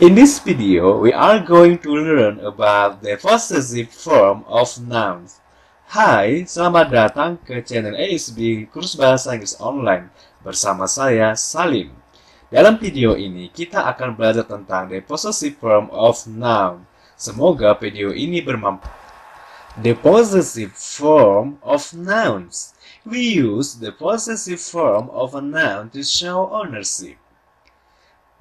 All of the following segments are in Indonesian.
In this video, we are going to learn about the possessive form of nouns. Hai, selamat datang ke channel ASB Kurs Bahasa Inggris Online bersama saya, Salim. Dalam video ini, kita akan belajar tentang the possessive form of noun. Semoga video ini bermanfaat. The possessive form of nouns. We use the possessive form of a noun to show ownership.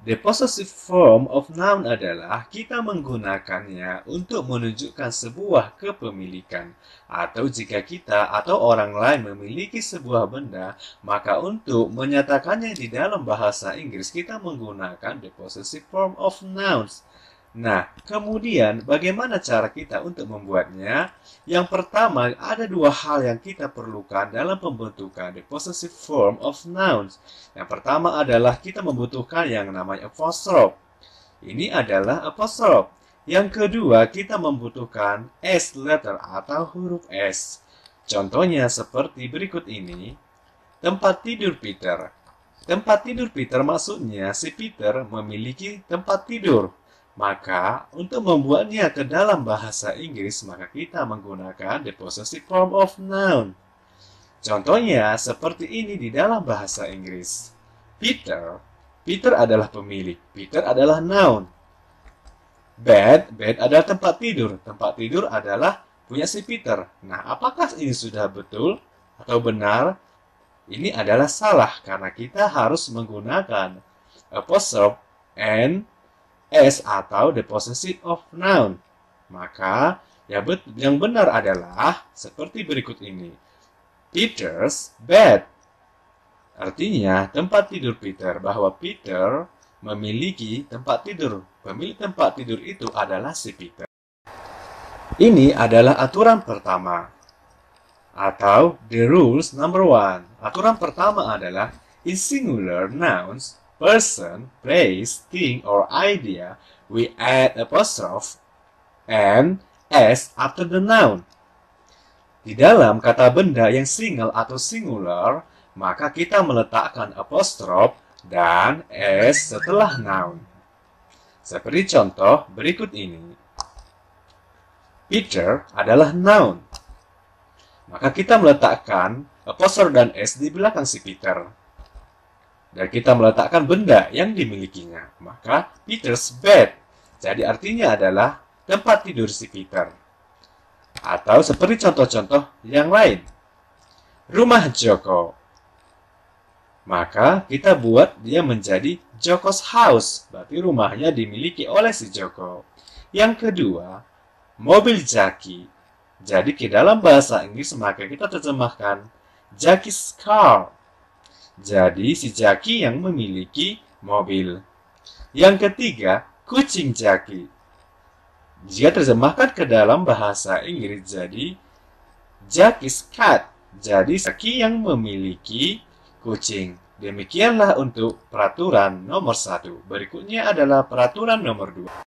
The possessive form of noun adalah kita menggunakannya untuk menunjukkan sebuah kepemilikan. Atau jika kita atau orang lain memiliki sebuah benda, maka untuk menyatakannya di dalam bahasa Inggris kita menggunakan the possessive form of nouns. Nah, kemudian bagaimana cara kita untuk membuatnya? Yang pertama, ada dua hal yang kita perlukan dalam pembentukan the possessive form of nouns. Yang pertama adalah kita membutuhkan yang namanya apostrophe. Ini adalah apostrophe. Yang kedua, kita membutuhkan S letter atau huruf S. Contohnya seperti berikut ini. Tempat tidur Peter. Tempat tidur Peter maksudnya si Peter memiliki tempat tidur. Maka, untuk membuatnya ke dalam bahasa Inggris, maka kita menggunakan the possessive form of noun. Contohnya, seperti ini di dalam bahasa Inggris. Peter adalah pemilik. Peter adalah noun. Bed adalah tempat tidur. Tempat tidur adalah punya si Peter. Nah, apakah ini sudah betul atau benar? Ini adalah salah, karena kita harus menggunakan apostrophe and S atau the possessive of noun. Maka yang benar adalah seperti berikut ini. Peter's bed. Artinya tempat tidur Peter, bahwa Peter memiliki tempat tidur. Pemilik tempat tidur itu adalah si Peter. Ini adalah aturan pertama atau the rules number 1. Aturan pertama adalah in singular nouns, person, place, thing, or idea, we add apostrophe and S after the noun. Di dalam kata benda yang single atau singular, maka kita meletakkan apostrophe dan S setelah noun. Seperti contoh berikut ini. Peter adalah noun. Maka kita meletakkan apostrophe dan S di belakang si Peter. Dan kita meletakkan benda yang dimilikinya. Maka Peter's bed. Jadi artinya adalah tempat tidur si Peter. Atau seperti contoh-contoh yang lain. Rumah Joko. Maka kita buat dia menjadi Joko's house. Berarti rumahnya dimiliki oleh si Joko. Yang kedua, mobil Jaki. Jadi ke dalam bahasa Inggris maka kita terjemahkan Jackie's car. Jadi, si Jaki yang memiliki mobil. Yang ketiga, kucing Jaki. Jika terjemahkan ke dalam bahasa Inggris jadi Jackie's cat. Jadi, Jaki yang memiliki kucing. Demikianlah untuk peraturan nomor 1. Berikutnya adalah peraturan nomor 2.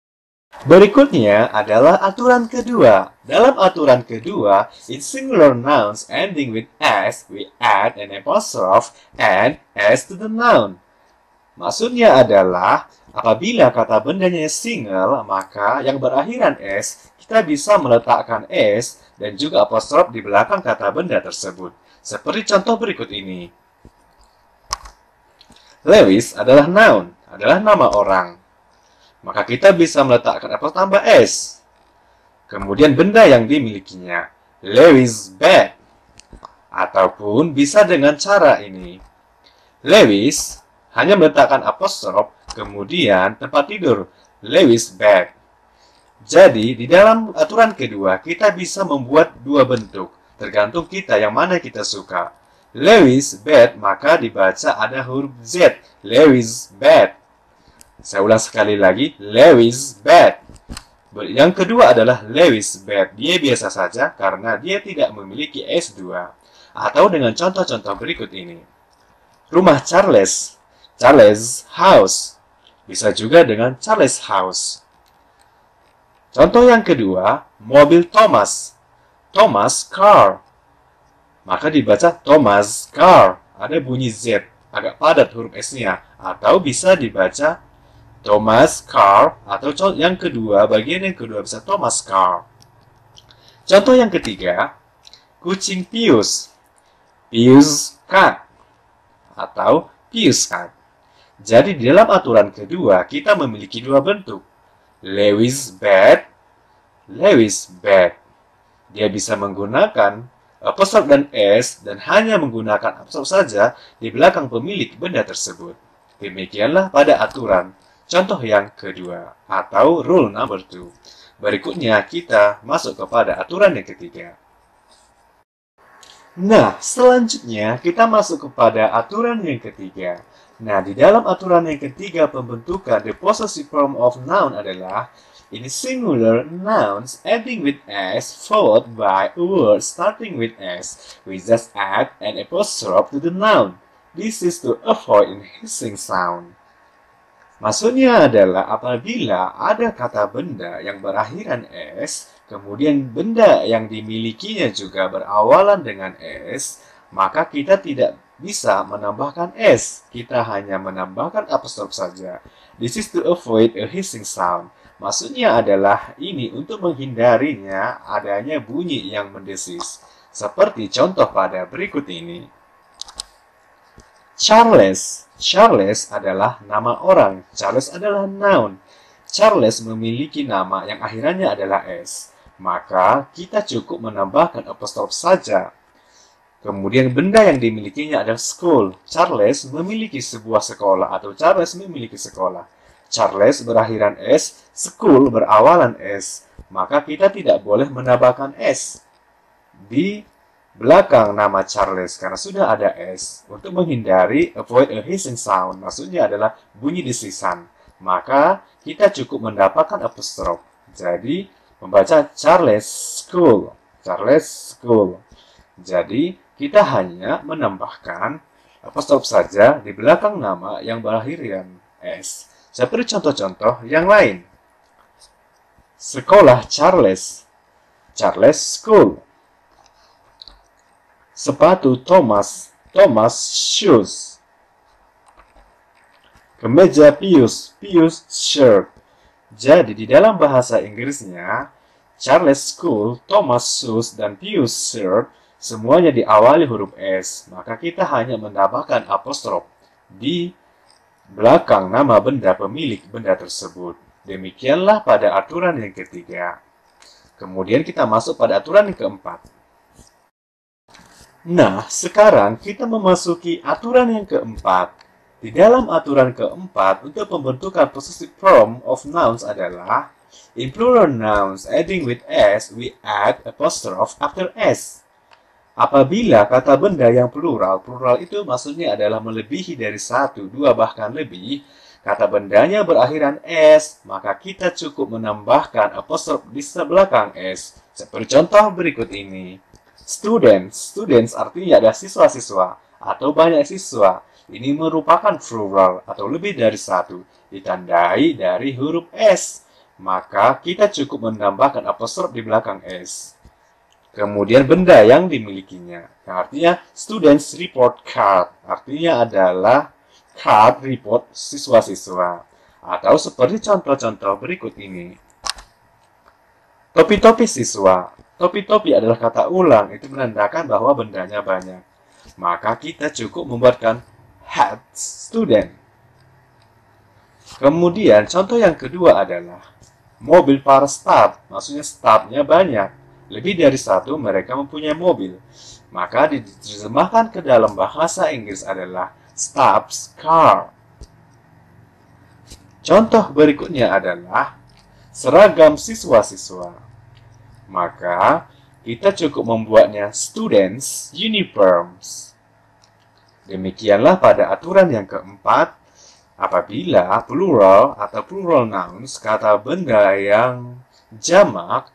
Berikutnya adalah aturan kedua. Dalam aturan kedua, in singular nouns ending with S, we add an apostrophe and S to the noun. Maksudnya adalah, apabila kata bendanya single, maka yang berakhiran S, kita bisa meletakkan S dan juga apostrophe di belakang kata benda tersebut. Seperti contoh berikut ini. Lewis adalah noun, adalah nama orang. Maka kita bisa meletakkan apostrophe tambah S. Kemudian benda yang dimilikinya. Lewis bed. Ataupun bisa dengan cara ini. Lewis hanya meletakkan apostrophe, kemudian tempat tidur. Lewis bed. Jadi, di dalam aturan kedua, kita bisa membuat dua bentuk. Tergantung kita yang mana kita suka. Lewis bed, maka dibaca ada huruf Z. Lewis bed. Saya ulang sekali lagi, Lewis bed. Yang kedua adalah Lewis bed. Dia biasa saja karena dia tidak memiliki S2. Atau dengan contoh-contoh berikut ini. Rumah Charles. Charles house. Bisa juga dengan Charles house. Contoh yang kedua, mobil Thomas. Thomas car. Maka dibaca Thomas car. Ada bunyi Z. Agak padat huruf S-nya. Atau bisa dibaca Thomas car, atau yang kedua, bagian yang kedua bisa Thomas car. Contoh yang ketiga, kucing Pius, Pius cat, atau Pius cat. Jadi di dalam aturan kedua, kita memiliki dua bentuk. Lewis bad, Lewis bad. Dia bisa menggunakan apostrof dan s dan hanya menggunakan apostrof saja di belakang pemilik benda tersebut. Demikianlah pada aturan contoh yang kedua atau rule number 2. Berikutnya kita masuk kepada aturan yang ketiga. Nah, selanjutnya kita masuk kepada aturan yang ketiga. Nah, di dalam aturan yang ketiga pembentukan the possessive form of noun adalah in singular nouns ending with s followed by a word starting with s. We just add an apostrophe to the noun. This is to avoid a hissing sound. Maksudnya adalah apabila ada kata benda yang berakhiran s, kemudian benda yang dimilikinya juga berawalan dengan s, maka kita tidak bisa menambahkan s. Kita hanya menambahkan apostrof saja. This is to avoid a hissing sound. Maksudnya adalah ini untuk menghindarinya adanya bunyi yang mendesis. Seperti contoh pada berikut ini. Charles. Charles adalah nama orang. Charles adalah noun. Charles memiliki nama yang akhirannya adalah s. Maka kita cukup menambahkan apostrof saja. Kemudian benda yang dimilikinya adalah school. Charles memiliki sebuah sekolah atau Charles memiliki sekolah. Charles berakhiran s, school berawalan s. Maka kita tidak boleh menambahkan s di belakang nama Charles karena sudah ada s untuk menghindari avoid a hissing sound. Maksudnya adalah bunyi desisan. Maka kita cukup mendapatkan apostrof. Jadi membaca Charles School. Charles School. Jadi kita hanya menambahkan apostrof saja di belakang nama yang berakhiran s. Seperti contoh-contoh yang lain. Sekolah Charles. Charles School. Sepatu Thomas, Thomas shoes. Kemeja Pius, Pius shirt. Jadi di dalam bahasa Inggrisnya, Charles School, Thomas shoes, dan Pius shirt semuanya diawali huruf S. Maka kita hanya menambahkan apostrof di belakang nama benda pemilik benda tersebut. Demikianlah pada aturan yang ketiga. Kemudian kita masuk pada aturan yang keempat. Nah, sekarang kita memasuki aturan yang keempat. Di dalam aturan keempat, untuk pembentukan possessive form of nouns adalah in plural nouns ending with s, we add apostrophe after s. Apabila kata benda yang plural, plural itu maksudnya adalah melebihi dari satu, dua, bahkan lebih, kata bendanya berakhiran s, maka kita cukup menambahkan apostrophe di sebelakang s. Seperti contoh berikut ini. Students, students artinya ada siswa-siswa atau banyak siswa. Ini merupakan plural atau lebih dari satu, ditandai dari huruf S. Maka kita cukup menambahkan apostrof di belakang S. Kemudian benda yang dimilikinya, artinya students report card, artinya adalah card report siswa-siswa. Atau seperti contoh-contoh berikut ini. Topi-topi siswa. Topi-topi adalah kata ulang, itu menandakan bahwa bendanya banyak. Maka kita cukup membuatkan hat student. Kemudian contoh yang kedua adalah mobil para staff, maksudnya staffnya banyak. Lebih dari satu mereka mempunyai mobil. Maka diterjemahkan ke dalam bahasa Inggris adalah staff's car. Contoh berikutnya adalah seragam siswa-siswa. Maka kita cukup membuatnya students uniforms. Demikianlah pada aturan yang keempat, apabila plural atau plural nouns, kata benda yang jamak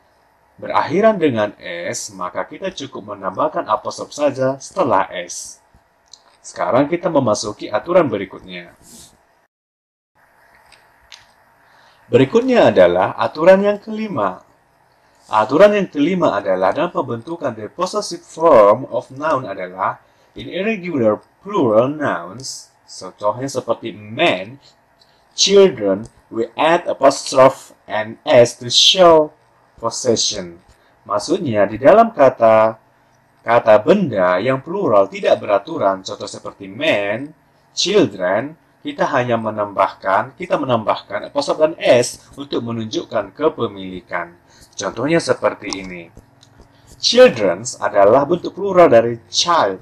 berakhiran dengan s, maka kita cukup menambahkan apostrof saja setelah s. Sekarang kita memasuki aturan berikutnya. Berikutnya adalah aturan yang kelima. Aturan yang kelima adalah dalam pembentukan the possessive form of noun adalah in irregular plural nouns, contohnya seperti man, children, we add apostrophe and s to show possession. Maksudnya, di dalam kata benda yang plural tidak beraturan, contoh seperti men, children, kita menambahkan apostrophe dan s untuk menunjukkan kepemilikan. Contohnya seperti ini. Children's adalah bentuk plural dari child.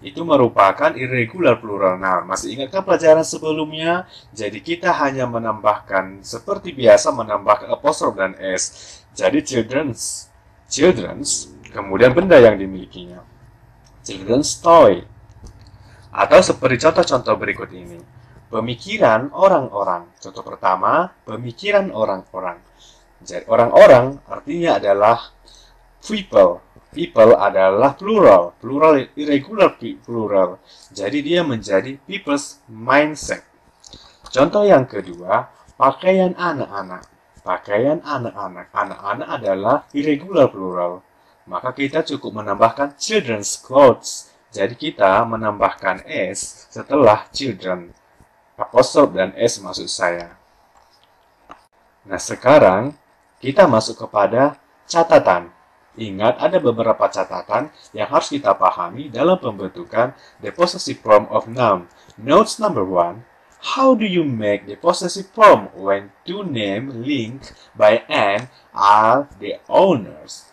Itu merupakan irregular plural noun. Masih ingatkah pelajaran sebelumnya? Jadi kita hanya menambahkan seperti biasa menambahkan apostrophe dan s. Jadi children's, kemudian benda yang dimilikinya. Children's toy. Atau seperti contoh-contoh berikut ini. Pemikiran orang-orang. Contoh pertama, pemikiran orang-orang. Jadi orang-orang artinya adalah people. People adalah plural irregular plural. Jadi dia menjadi people's mindset. Contoh yang kedua, pakaian anak-anak. Pakaian anak-anak. Anak-anak adalah irregular plural. Maka kita cukup menambahkan children's clothes. Jadi kita menambahkan s setelah children. Apostrophe dan s maksud saya. Nah, sekarang kita masuk kepada catatan. Ingat, ada beberapa catatan yang harus kita pahami dalam pembentukan the possessive form of noun. Notes number 1. How do you make the possessive form when two names linked by an are the owners?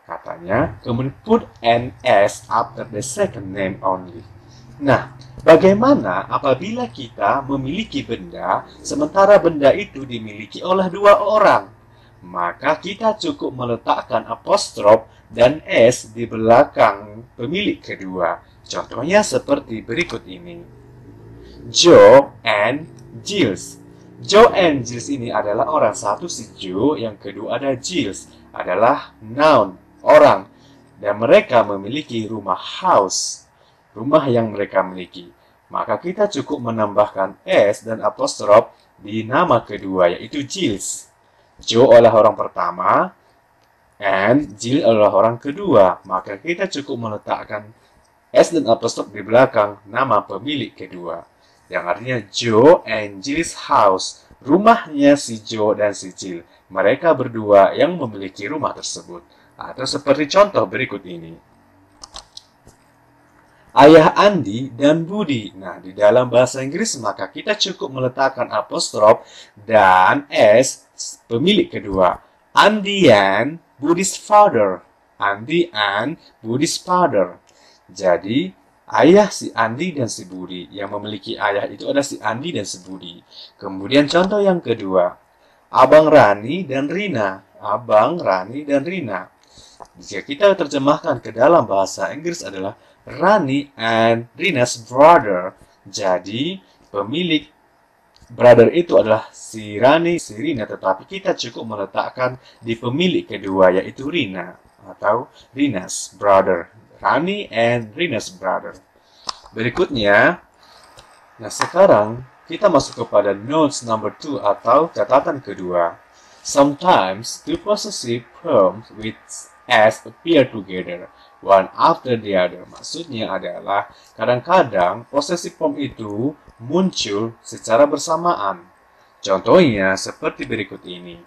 Katanya, kemudian put an s after the second name only. Nah, bagaimana apabila kita memiliki benda, sementara benda itu dimiliki oleh dua orang? Maka kita cukup meletakkan apostrophe dan s di belakang pemilik kedua. Contohnya seperti berikut ini. Joe and Giles. Joe and Giles ini adalah orang. Satu si Joe, yang kedua ada Giles. Adalah noun, orang. Dan mereka memiliki rumah, house. Rumah yang mereka miliki. Maka kita cukup menambahkan s dan apostrophe di nama kedua, yaitu Giles. Joe adalah orang pertama, and Jill adalah orang kedua. Maka kita cukup meletakkan s dan apostrophe di belakang nama pemilik kedua. Yang artinya Joe and Jill's house. Rumahnya si Joe dan si Jill. Mereka berdua yang memiliki rumah tersebut. Atau seperti contoh berikut ini. Ayah Andi dan Budi. Nah, di dalam bahasa Inggris maka kita cukup meletakkan apostrophe dan s pemilik kedua. Andi and Budi's father. Andi and Budi's father. Jadi, ayah si Andi dan si Budi. Yang memiliki ayah itu adalah si Andi dan si Budi. Kemudian contoh yang kedua. Abang Rani dan Rina. Abang Rani dan Rina. Jika kita terjemahkan ke dalam bahasa Inggris adalah Rani and Rina's brother. Jadi, pemilik brother itu adalah si Rani, si Rina, tetapi kita cukup meletakkan di pemilik kedua, yaitu Rina, atau Rina's brother. Rani and Rina's brother. Berikutnya, nah sekarang kita masuk kepada notes number 2 atau catatan kedua. Sometimes two possessive forms with s appear together, one after the other. Maksudnya adalah kadang-kadang possessive form itu muncul secara bersamaan. Contohnya seperti berikut ini.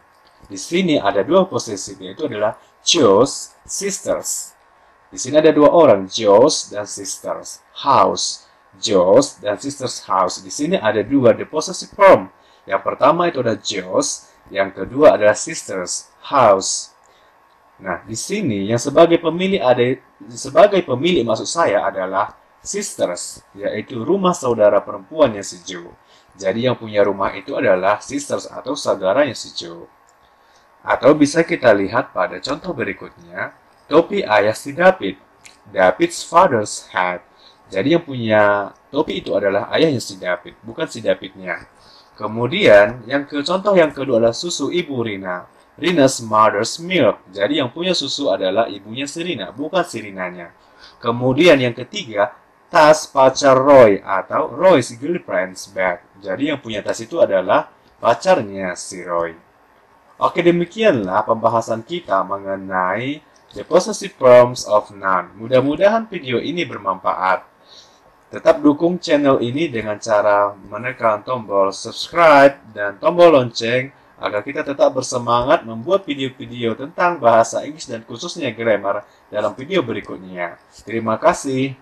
Di sini ada dua possessive, yaitu adalah Joe's sisters. Di sini ada dua orang, Joe's dan sisters. House, Joe's dan sisters house. Di sini ada dua the possessive form. Yang pertama itu ada Joe's, yang kedua adalah sisters house. Nah, di sini yang sebagai pemilik maksud saya adalah sisters, yaitu rumah saudara perempuannya si Joe. Jadi yang punya rumah itu adalah sisters atau saudaranya si Joe. Atau bisa kita lihat pada contoh berikutnya, topi ayah si David. David's father's hat. Jadi yang punya topi itu adalah ayahnya si David, bukan si Davidnya. Kemudian contoh yang kedua adalah susu ibu Rina. Rina's mother's milk. Jadi yang punya susu adalah ibunya si Rina, bukan si Rinanya. Kemudian yang ketiga, tas pacar Roy atau Roy's girlfriend's bag. Jadi yang punya tas itu adalah pacarnya si Roy. Oke, demikianlah pembahasan kita mengenai the possessive forms of noun. Mudah-mudahan video ini bermanfaat. Tetap dukung channel ini dengan cara menekan tombol subscribe dan tombol lonceng agar kita tetap bersemangat membuat video-video tentang bahasa Inggris dan khususnya grammar dalam video berikutnya. Terima kasih.